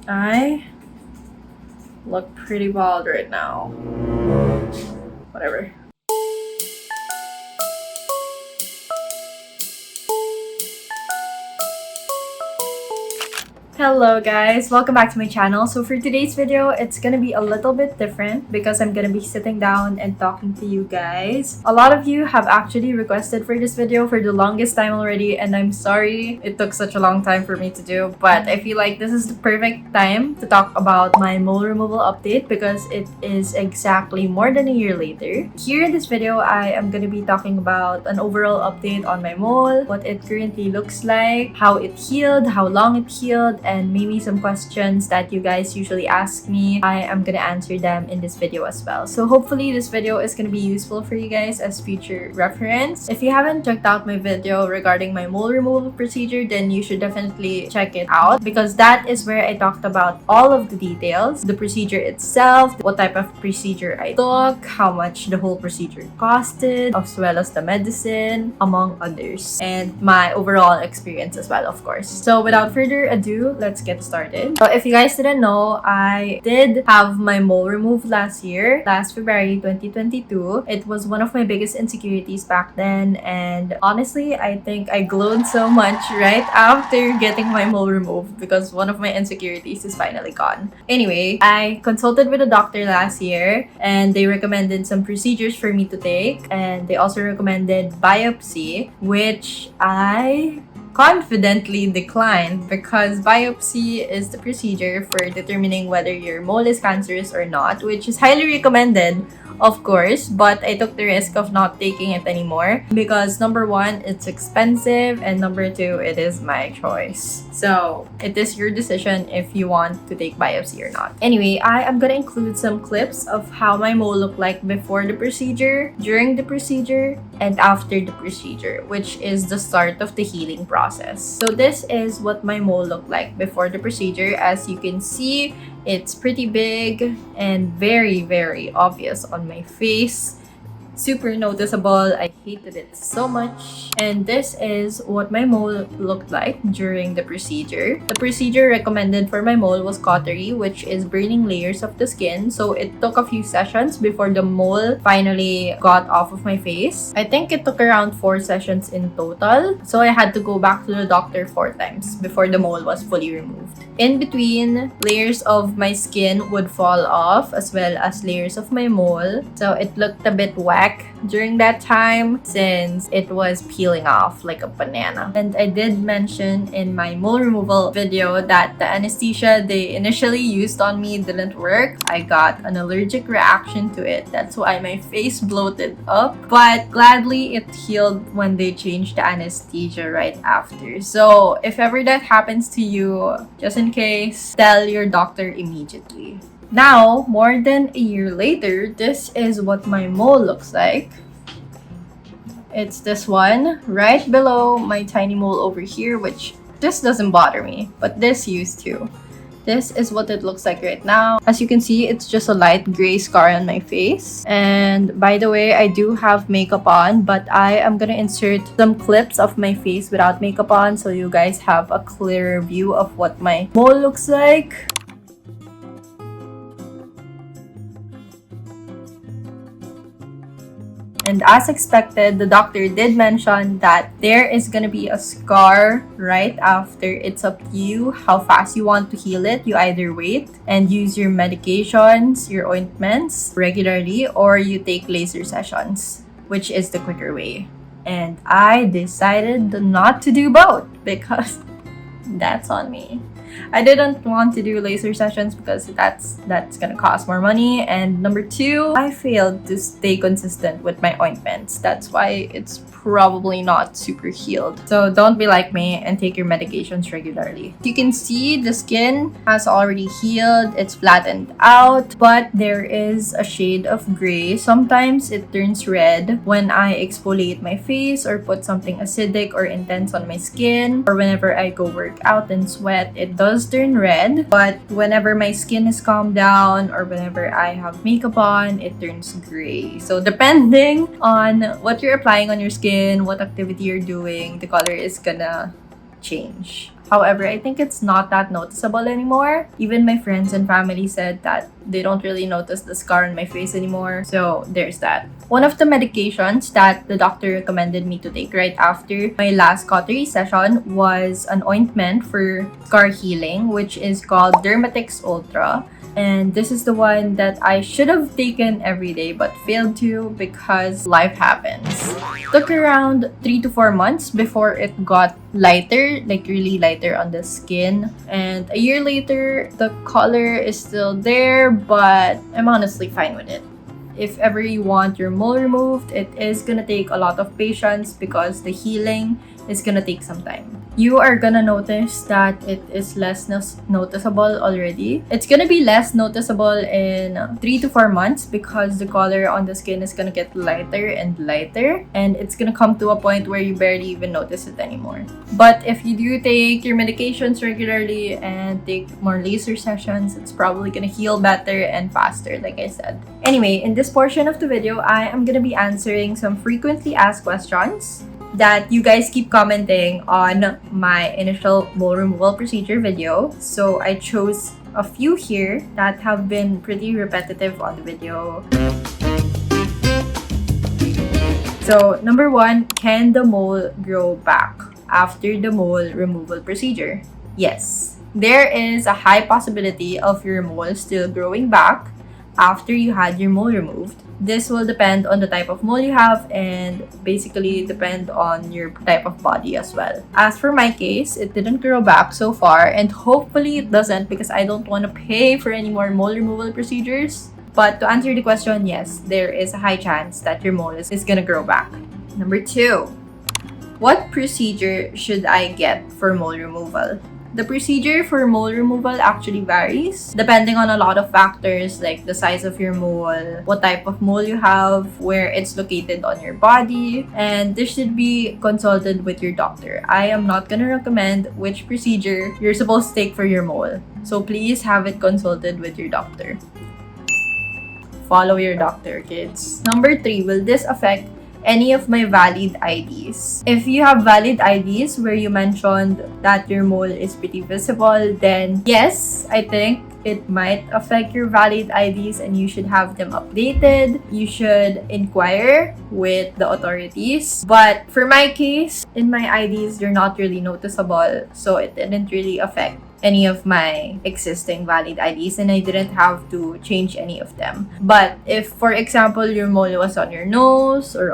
I look pretty bald right now. Whatever. Hello guys, welcome back to my channel. So for today's video, it's gonna be a little bit different because I'm gonna be sitting down and talking to you guys. A lot of you have actually requested for this video for the longest time already, and I'm sorry it took such a long time for me to do, but I feel like this is the perfect time to talk about my mole removal update because it is exactly more than a year later. Here in this video, I am gonna be talking about an overall update on my mole, what it currently looks like, how it healed, how long it healed, and maybe some questions that you guys usually ask me. I am gonna answer them in this video as well. So hopefully this video is gonna be useful for you guys as future reference. If you haven't checked out my video regarding my mole removal procedure, then you should definitely check it out because that is where I talked about all of the details, the procedure itself, what type of procedure I took, how much the whole procedure costed, as well as the medicine, among others, and my overall experience as well, of course. So without further ado, let's get started. So if you guys didn't know, I did have my mole removed last February 2022. It was one of my biggest insecurities back then, and honestly, I think I glowed so much right after getting my mole removed because one of my insecurities is finally gone. Anyway, I consulted with a doctor last year and they recommended some procedures for me to take, and they also recommended biopsy, which I confidently declined because biopsy is the procedure for determining whether your mole is cancerous or not, which is highly recommended, of course, but I took the risk of not taking it anymore because number one, it's expensive, and number two, it is my choice. So it is your decision if you want to take biopsy or not. Anyway, I am gonna include some clips of how my mole looked like before the procedure, during the procedure, and after the procedure, which is the start of the healing process. So this is what my mole looked like before the procedure. As you can see, it's pretty big and very, very obvious on my face. Super noticeable. I hated it so much. And this is what my mole looked like during the procedure. The procedure recommended for my mole was cautery, which is burning layers of the skin. So it took a few sessions before the mole finally got off of my face. I think it took around 4 sessions in total. So I had to go back to the doctor 4 times before the mole was fully removed. In between, layers of my skin would fall off as well as layers of my mole. So it looked a bit whack during that time since it was peeling off like a banana. And I did mention in my mole removal video that the anesthesia they initially used on me didn't work. I got an allergic reaction to it. That's why my face bloated up. But gladly it healed when they changed the anesthesia right after. So if ever that happens to you, just in case, tell your doctor immediately. Now, more than a year later, this is what my mole looks like. It's this one right below my tiny mole over here, which this doesn't bother me, but this used to. This is what it looks like right now. As you can see, it's just a light gray scar on my face. And by the way, I do have makeup on, but I am gonna insert some clips of my face without makeup on so you guys have a clearer view of what my mole looks like. And as expected, the doctor did mention that there is gonna be a scar right after. It's up to you how fast you want to heal it. You either wait and use your medications, your ointments regularly, or you take laser sessions, which is the quicker way. And I decided not to do both because that's on me. I didn't want to do laser sessions because that's gonna cost more money, and number two, I failed to stay consistent with my ointments. That's why it's probably not super healed. So don't be like me and take your medications regularly. You can see the skin has already healed, it's flattened out, but there is a shade of gray. Sometimes it turns red when I exfoliate my face or put something acidic or intense on my skin, or whenever I go work out and sweat, it does turn red. But whenever my skin is calmed down or whenever I have makeup on, it turns gray. So depending on what you're applying on your skin, what activity you're doing, the color is gonna change. However, I think it's not that noticeable anymore. Even my friends and family said that they don't really notice the scar on my face anymore. So there's that. One of the medications that the doctor recommended me to take right after my last cautery session was an ointment for scar healing, which is called Dermatix Ultra. And this is the one that I should have taken every day but failed to because life happens. Took around 3 to 4 months before it got lighter, like really lighter on the skin. And a year later, the color is still there, but I'm honestly fine with it. If ever you want your mole removed, it is gonna take a lot of patience because the healing is gonna take some time. You are gonna notice that it is less noticeable already. It's gonna be less noticeable in 3 to 4 months because the color on the skin is gonna get lighter and lighter, and it's gonna come to a point where you barely even notice it anymore. But if you do take your medications regularly and take more laser sessions, it's probably gonna heal better and faster, like I said. Anyway, in this portion of the video, I am gonna be answering some frequently asked questions that you guys keep commenting on my initial mole removal procedure video. So I chose a few here that have been pretty repetitive on the video. So number 1, can the mole grow back after the mole removal procedure? Yes, there is a high possibility of your mole still growing back after you had your mole removed. This will depend on the type of mole you have and basically depend on your type of body as well. As for my case, it didn't grow back so far, and hopefully it doesn't because I don't want to pay for any more mole removal procedures. But to answer the question, yes, there is a high chance that your mole is gonna grow back. Number 2, what procedure should I get for mole removal? The procedure for mole removal actually varies depending on a lot of factors like the size of your mole, what type of mole you have, where it's located on your body, and this should be consulted with your doctor. I am not gonna recommend which procedure you're supposed to take for your mole, so please have it consulted with your doctor. Follow your doctor, kids. Number 3, will this affect any of my valid IDs? If you have valid IDs where you mentioned that your mole is pretty visible, then yes, I think it might affect your valid IDs and you should have them updated. You should inquire with the authorities. But for my case, in my IDs, they're not really noticeable, so it didn't really affect any of my existing valid IDs and I didn't have to change any of them. But if, for example, your mole was on your nose or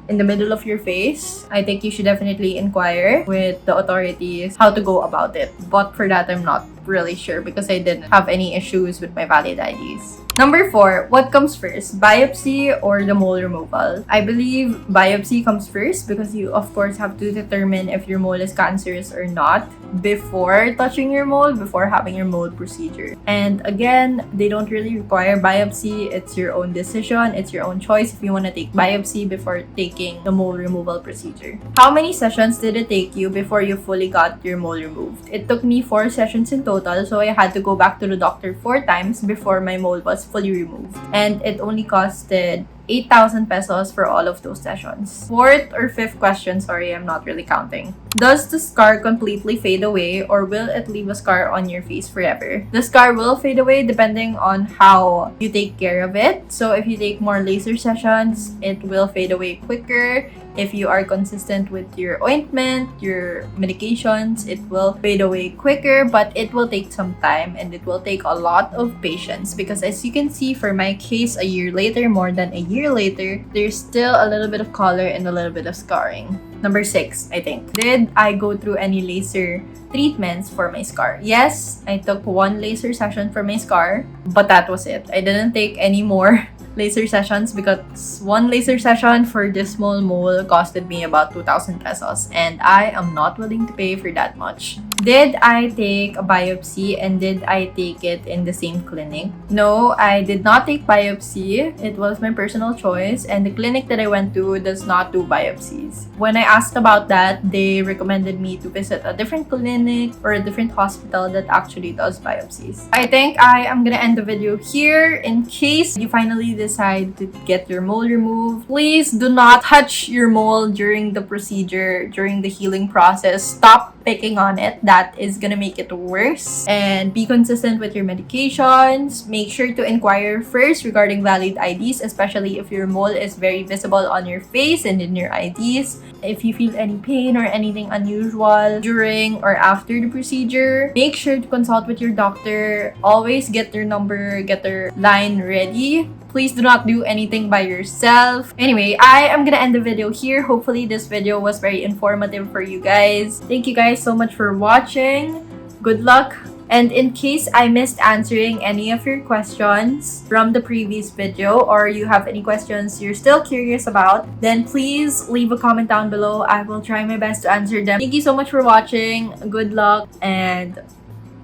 in the middle of your face, I think you should definitely inquire with the authorities how to go about it. But for that, I'm not really sure because I didn't have any issues with my valid IDs. Number 4, what comes first, biopsy or the mole removal? I believe biopsy comes first because you of course have to determine if your mole is cancerous or not before touching your mole, before having your mole procedure. And again, they don't really require biopsy. It's your own decision. It's your own choice if you want to take biopsy before taking the mole removal procedure. How many sessions did it take you before you fully got your mole removed? It took me 4 sessions in total, so I had to go back to the doctor 4 times before my mole was fully removed. And it only costed 8,000 pesos for all of those sessions. 4th or 5th question, sorry, I'm not really counting. Does the scar completely fade away or will it leave a scar on your face forever? The scar will fade away depending on how you take care of it. So if you take more laser sessions, it will fade away quicker. If you are consistent with your ointment, your medications, it will fade away quicker, but it will take some time and it will take a lot of patience because as you can see for my case, a year later, more than a year later, there's still a little bit of color and a little bit of scarring. Number 6, I think. Did I go through any laser treatments for my scar? Yes, I took 1 laser session for my scar, but that was it. I didn't take any more laser sessions because 1 laser session for this small mole costed me about 2,000 pesos and I am not willing to pay for that much. Did I take a biopsy and did I take it in the same clinic? No, I did not take biopsy. It was my personal choice and the clinic that I went to does not do biopsies. When I asked about that, they recommended me to visit a different clinic or a different hospital that actually does biopsies. I think I am gonna end the video here. In case you finally decide to get your mole removed, please do not touch your mole during the procedure, during the healing process. Stop picking on it, that is gonna make it worse. And be consistent with your medications. Make sure to inquire first regarding valid IDs, especially if your mole is very visible on your face and in your IDs. If you feel any pain or anything unusual during or after the procedure, make sure to consult with your doctor. Always get their number, get their line ready. Please do not do anything by yourself. Anyway, I am gonna end the video here. Hopefully this video was very informative for you guys. Thank you guys so much for watching. Good luck. And in case I missed answering any of your questions from the previous video, or you have any questions you're still curious about, then please leave a comment down below. I will try my best to answer them. Thank you so much for watching. Good luck and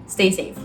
stay safe.